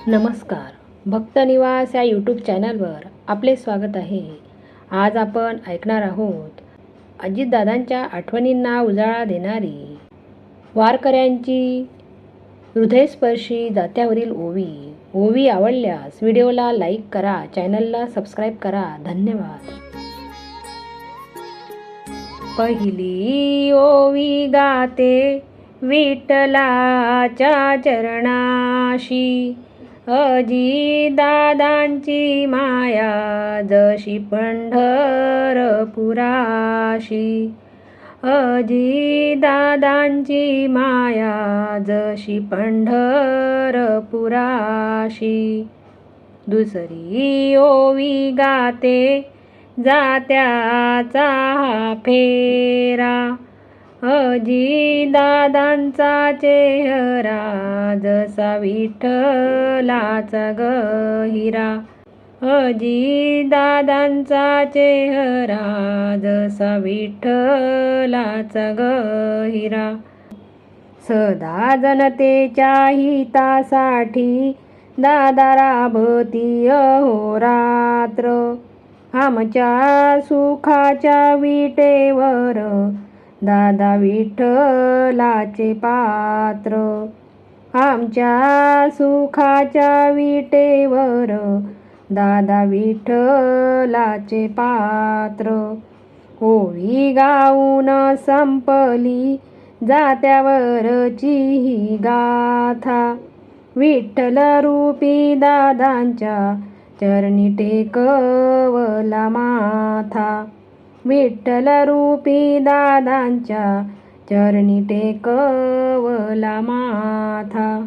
नमस्कार. भक्तनिवास या यूट्यूब चॅनलवर आपले स्वागत आहे. आज आपण ऐकणार आहोत अजितदादांच्या आठवणींना उजाळा देणारी वारकऱ्यांची हृदयस्पर्शी जात्यावरील ओवी. ओवी आवडल्यास व्हिडिओला लाईक करा, चॅनलला सबस्क्राईब करा. धन्यवाद. पहिली ओवी गाते विठ्ठलाच्या चरणाशी, अजितदादांची माया जशी पंढरपुराशी. अजितदादांची माया जशी पंढरपुराशी. दुसरी ओवी गाते जात्याचा हा फेरा, अजितदादांचा चेहरा जसा विठ्ठलाचा गहिरा. अजितदादांचा चेहरा जसा विठ्ठलाचा गहिरा. सदा जनतेच्या हितासाठी दादा राबती अहोरात्र. आमच्या सुखाच्या विटेवर दादा विठ्ठलाचे पात्र. आमच्या सुखाच्या विटेवर दादा विठ्ठलाचे पात्र. ओवी गाऊन संपली जात्यावरची ही गाथा, विठ्ठल रूपी दादांच्या चरणी टेकवला माथा. विठ्ठल रूपी दादांच्या चरणी टेकवला माथा.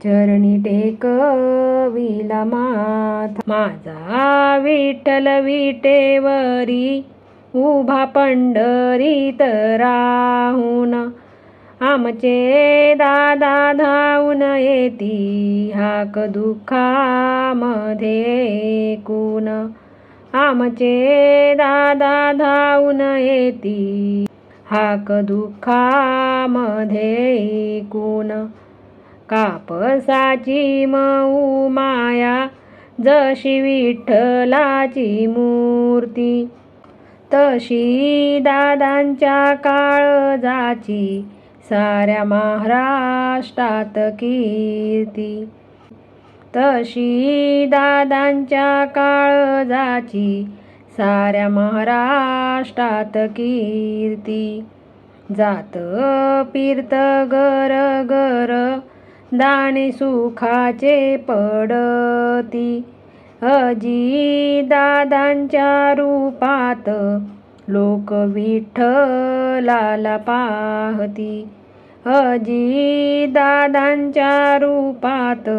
चरणी टेकविला माथा. माझा विठ्ठल विटेवरी उभा पंढरीत राहून, आमचे दादा धावून येती हाक दुःखामध्ये ऐकून. आमचे दादा धावून येती हाक दुःखामध्ये ऐकून. कापसाची मऊ माया जशी विठ्ठलाची मूर्ती, तशी दादांच्या काळजाची साऱ्या महाराष्ट्रात कीर्ती. तशी दादांच्या काळजाची साऱ्या महाराष्ट्रात कीर्ती. जात फिरत घर घर दाणे सुखाचे पडती, अजितदादांच्या रूपात लोक विठ्ठलाला पाहती. अजितदादांच्या रूपात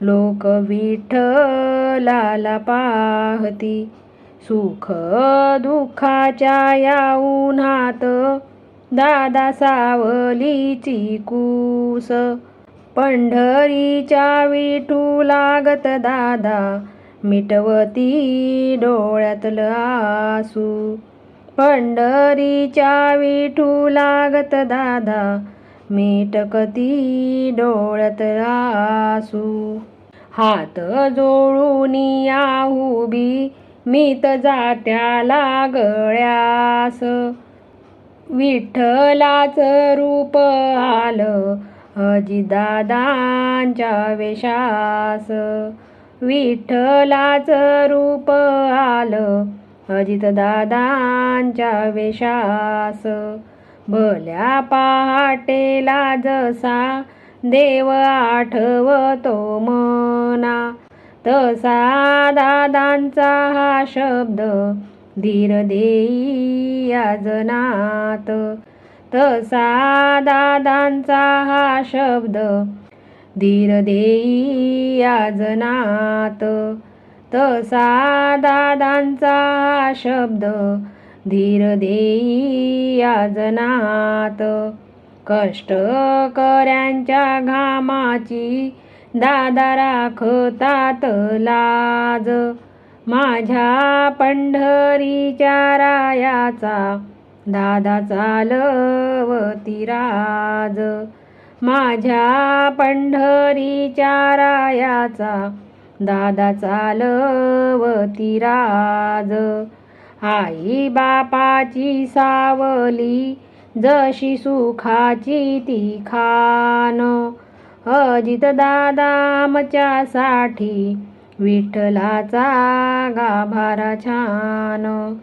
लोक विठ्ठलाला पाहती. सुख दुःखाच्या या उन्हात दादा सावलीची कूस, पंढरीच्या विठू लागत दादा मिटवती डोळ्यातलं आसू. पंढरीच्या विठू लागत दादा मिटकती डोळ्यातलं आसू. हात जोडून या उभी मीत जात्याला गळ्यास, विठ्ठलाचं रूप आलं अजितदादांच्या वेशास. विठ्ठलाचं रूप आलं अजितदादांच्या वेशास. भल्या पहाटेला जसा देव आठवतो मना, तसा दादांचा हा शब्द धीर देई या जनात. तसा दादांचा हा शब्द धीर देई या जनात. तसा दादांचा हा शब्द धीर देई या जनात. कष्टकऱ्यांच्या घामाची दादा राखतात लाज, माझ्या पंढरीच्या रायाचा दादा चालवती राज. माझ्या पंढरीच्या रायाचा दादा चालवती राज. आई बापाची सावली जशी सुखाची ती खान. अजित दादा आमच्यासाठी विठ्ठलाचा गाभारा छान.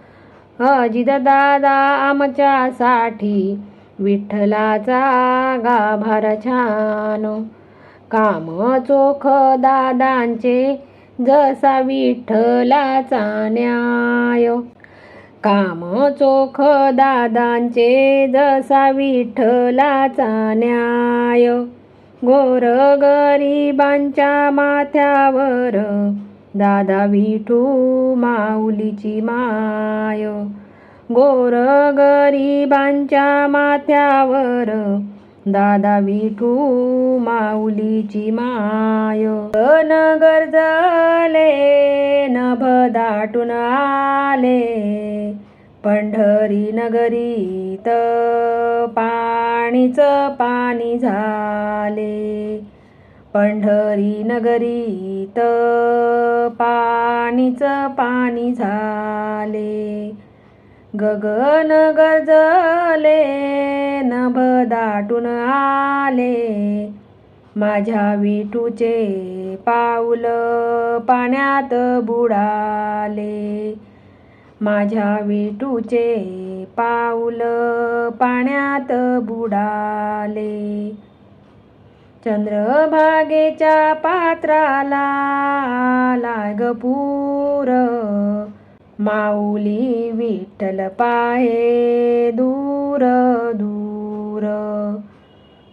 अजित दादा आमच्यासाठी विठ्ठलाचा गाभारा छान. काम चोख दादांचे जसा विठ्ठलाचा न्याय. काम चोख दादांचे जसा विठ्ठलाचा न्याय. गोरगरिबांच्या माथ्यावर दादा विठू माऊलीची माय. गोरगरिबांच्या माथ्यावर दादा विठू माऊलीची माय. नगर जले नभ दाटून आले पंढरी नगरीत पाणीच पाणी झाले. पंढरी नगरीत पाणीच पाणी झाले. गगन गरजले नभ दाटून आले माझ्या विठूचे पाऊल पाण्यात बुडाले. माझ्या विठूचे पाऊल पाण्यात बुडाले. चंद्रभागेच्या पात्राला लाग पूर माऊली विठ्ठल पाहे दूर दूर.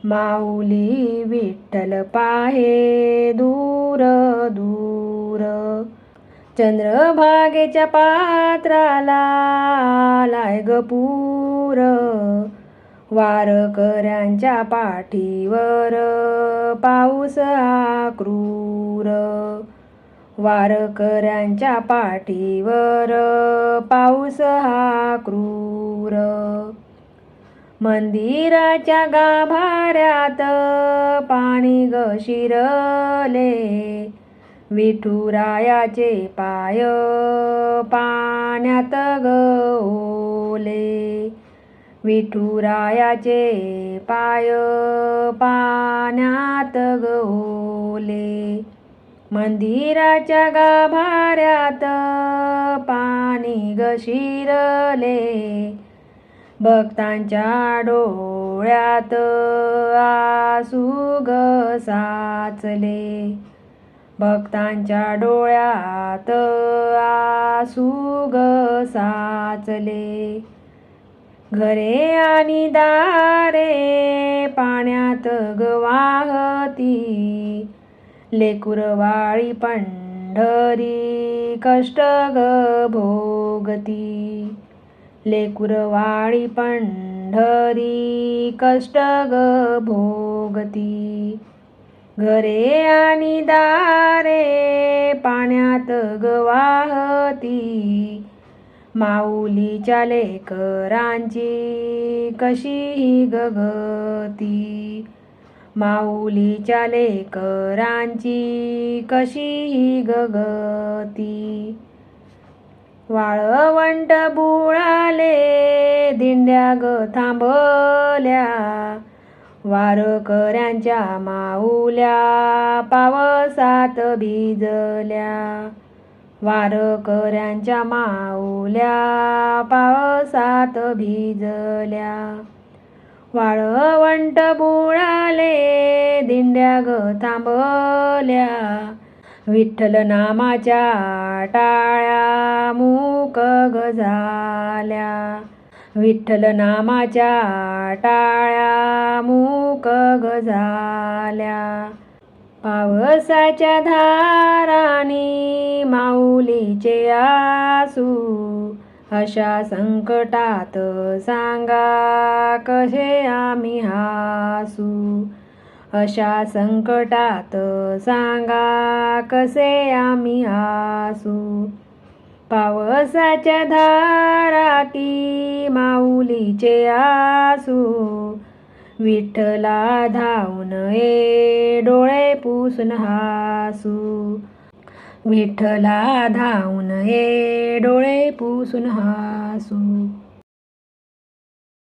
माऊली विठ्ठल पाहे दूर दूर. चंद्रभागेच्या पात्राला लाग पूर वारकऱ्यांच्या पाठीवर पाऊस हा क्रूर. वारकऱ्यांच्या पाठीवर पाऊस हा क्रूर. मंदिराच्या गाभाऱ्यात पाणी ग शिरले विठुरायाचे पाय पाण्यात ग ओले. विठुरायाचे पाय पाण्यात ग ओले. मंदिराच्या गाभाऱ्यात पाणी ग शिरले भक्तांच्या डोळ्यात आसू ग साचले. भक्तांच्या डोळ्यात आसू ग साचले. घरे आणि दारे पाण्यात ग वाहती लेकुरवाळी पंढरी कष्ट ग भोगती. लेकुरवाळी पंढरी कष्ट ग भोगती. घरे आणि दारे पाण्यात ग वाहती माऊलीच्या लेकरांची कशी गगती. माऊलीच्या लेकरांची कशी गगती. वाळवंट बुळाले दिंड्या ग थांबल्या वारकऱ्यांच्या माऊल्या पावसात भिजल्या. वारकऱ्यांच्या माऊल्या पावसात भिजल्या. वाळवंट बुळाले दिंड्या ग थांबल्या विठ्ठल नामाच्या टाळ्या मूक ग झाल्या. विठ्ठल नामाच्या टाळ्या मूक ग झाल्या. पावसाच्या धारांनी माऊलीचे आसू अशा संकटात सांगा कसे आम्ही हासू. अशा संकटात सांगा कसे आम्ही हासू. पावसाच्या धाराती माऊलीचे आसू विठ्ठला धावून ये डोळे पुसून हासू. विठ्ठला धावून ये डोळे पुसून हासू.